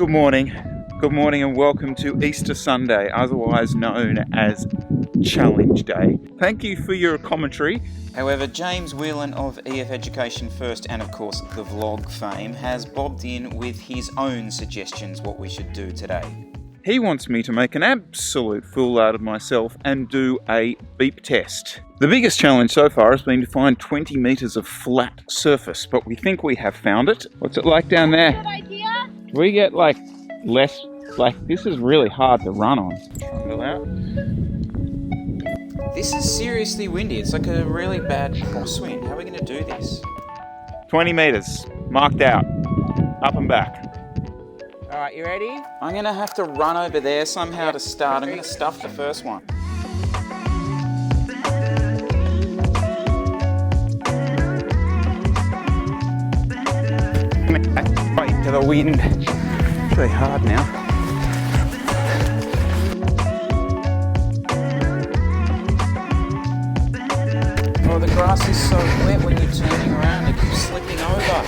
Good morning and welcome to Easter Sunday, otherwise known as Challenge Day. Thank you for your commentary. However, James Whelan of EF Education First and of course the vlog fame has bobbed in with his own suggestions what we should do today. He wants me to make an absolute fool out of myself and do a beep test. The biggest challenge so far has been to find 20 metres of flat surface, but we think we have found it. What's it like down there? Good idea. We get this is really hard to run on. Triangle out. This is seriously windy. It's like a really bad crosswind. How are we going to do this? 20 metres, marked out, up and back. All right, you ready? I'm going to have to run over there somehow to start. I'm going to stuff the first one. Right into the wind. It's really hard now. Oh, the grass is so wet when you're turning around. It keeps slipping over.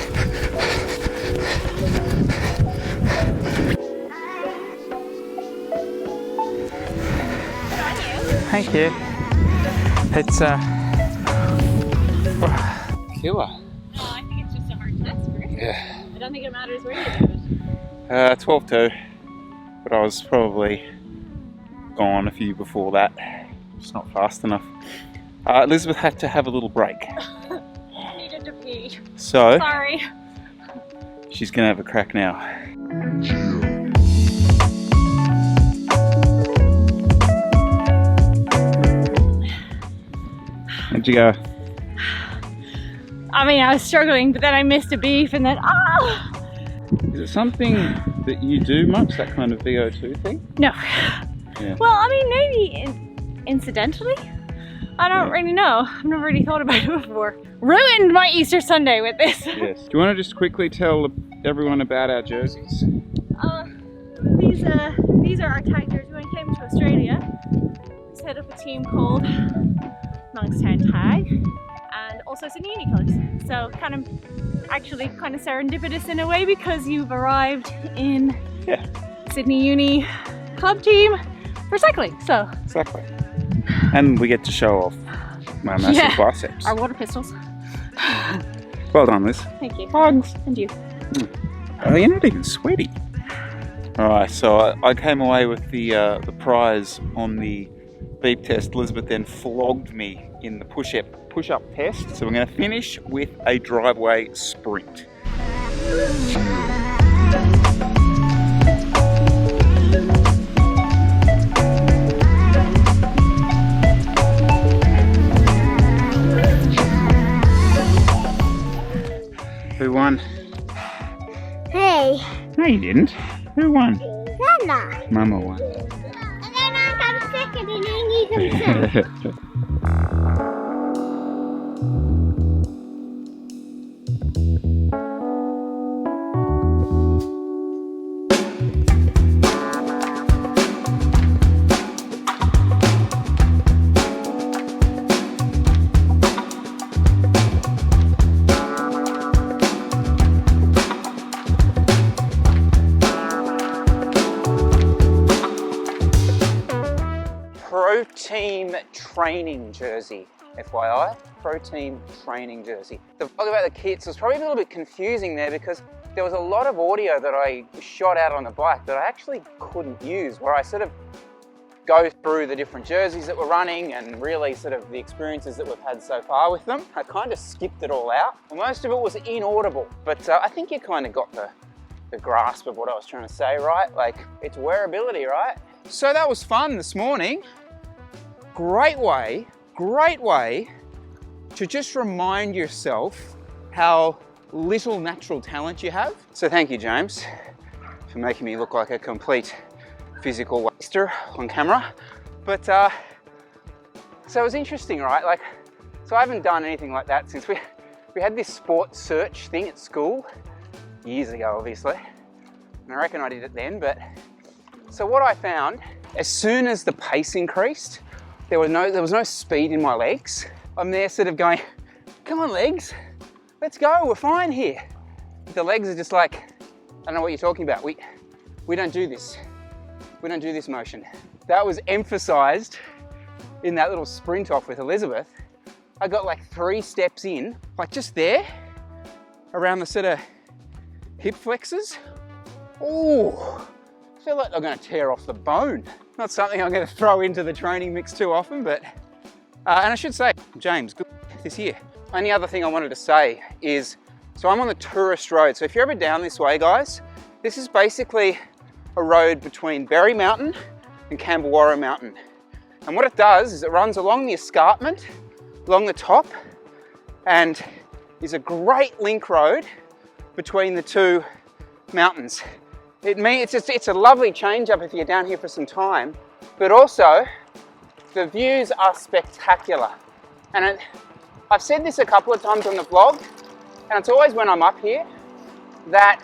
Thank you. It's killer. No, I think it's just a hard test, Chris. Yeah. I don't think it matters where you do it. 12-2, but I was probably gone a few before that. Just not fast enough. Elizabeth had to have a little break. Needed to pee. So, Sorry. she's gonna have a crack now. How'd you go? I mean, I was struggling, but then I missed a beef and then, Is it something that you do much, that kind of VO2 thing? No. Yeah. Well, I mean, maybe incidentally. I don't really know. I've never really thought about it before. Ruined my Easter Sunday with this. Yes. Do you want to just quickly tell everyone about our jerseys? These are our tag jerseys. When we came to Australia, we set up a team called Youngstown Tag, and also Sydney Uni colours. So kind of serendipitous in a way, because you've arrived in Sydney Uni club team for cycling. So Exactly. And we get to show off my massive biceps. our water pistols. Well done, Liz. Thank you. Hugs. And you. Oh, you're not even sweaty. Alright, so I came away with the prize on the beep test. Elizabeth then flogged me in the push-up test. So we're going to finish with a driveway sprint. Who won? Hey, No, you didn't. Who won? Nana. Mama won. And then I come second and then you come third. Pro Team training jersey, FYI. Pro Team training jersey. The vlog about the kits was probably a little bit confusing there, because there was a lot of audio that I shot out on the bike that I actually couldn't use, where I sort of go through the different jerseys that we're running and really sort of the experiences that we've had so far with them. I kind of skipped it all out. Most of it was inaudible, but I think you kind of got the grasp of what I was trying to say, right? Like, it's wearability, right? So that was fun this morning. Great way to just remind yourself how little natural talent you have. So thank you, James, for making me look like a complete physical waster on camera. But so it was interesting, right? Like, so I haven't done anything like that since we had this sports search thing at school years ago, obviously. And I reckon I did it then, but so what I found, as soon as the pace increased, there was no speed in my legs. I'm there sort of going, come on legs, let's go, we're fine here. The legs are just like, I don't know what you're talking about. we don't do this. We don't do this motion. That was emphasized in that little sprint off with Elizabeth. I got like 3 steps in, like just there, around the sort of hip flexors. Ooh, I feel like I'm gonna tear off the bone. Not something I'm gonna throw into the training mix too often, but, and I should say, James, good this year. Only other thing I wanted to say is, so I'm on the tourist road. So if you're ever down this way, guys, this is basically a road between Berry Mountain and Campagnolo Mountain. And what it does is it runs along the escarpment, along the top, and is a great link road between the 2 mountains. It's a lovely change up if you're down here for some time, but also the views are spectacular. And I've said this a couple of times on the vlog, and it's always when I'm up here, that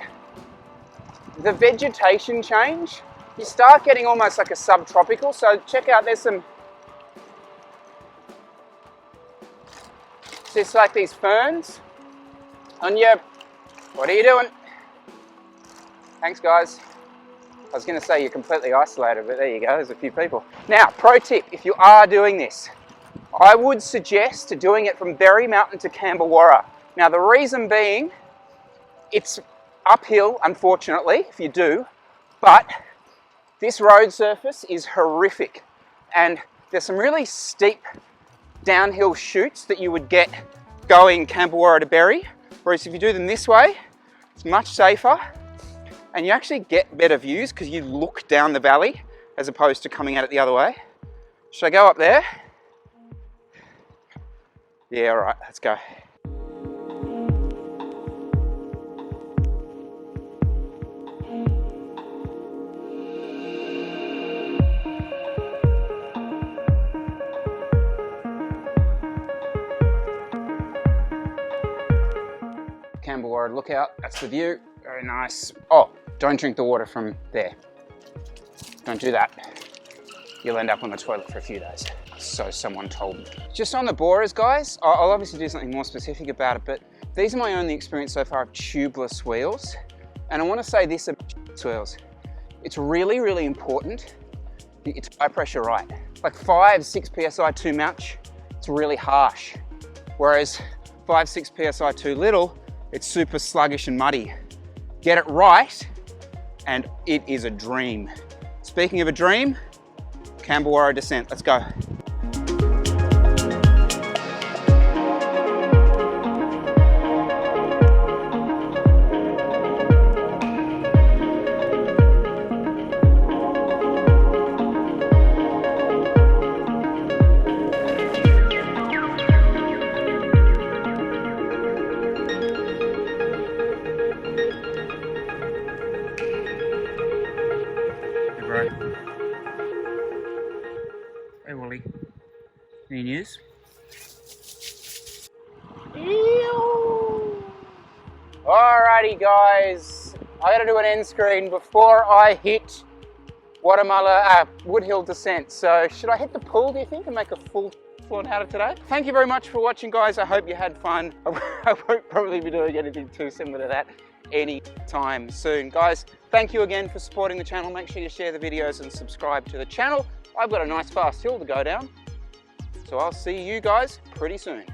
the vegetation change, you start getting almost like a subtropical. So check out, there's like these ferns on your, what are you doing? Thanks guys. I was going to say you're completely isolated, but there you go, there's a few people. Now, pro tip, if you are doing this, I would suggest doing it from Berry Mountain to Campagnolo. Now the reason being, it's uphill, unfortunately, if you do, but this road surface is horrific. And there's some really steep downhill chutes that you would get going Campagnolo to Berry, whereas if you do them this way, it's much safer and you actually get better views because you look down the valley as opposed to coming at it the other way. Should I go up there? Yeah, all right, let's go. Campagnolo lookout, that's the view, very nice. Oh, don't drink the water from there. Don't do that. You'll end up on the toilet for a few days. So someone told me. Just on the borers, guys, I'll obviously do something more specific about it, but these are my only experience so far of tubeless wheels. And I want to say this about tubeless wheels. It's really, really important. It's high pressure right. Like 5-6 PSI too much, it's really harsh. Whereas 5-6 PSI too little, it's super sluggish and muddy. Get it right, and it is a dream. Speaking of a dream, Campagnolo descent, let's go. Hey Wally, any news? Alrighty guys, I gotta do an end screen before I hit Woodhill descent. So should I hit the pool, do you think, and make a full on out of today? Thank you very much for watching guys, I hope you had fun. I won't probably be doing anything too similar to that anytime soon. Guys, thank you again for supporting the channel. Make sure you share the videos and subscribe to the channel. I've got a nice fast hill to go down, so I'll see you guys pretty soon.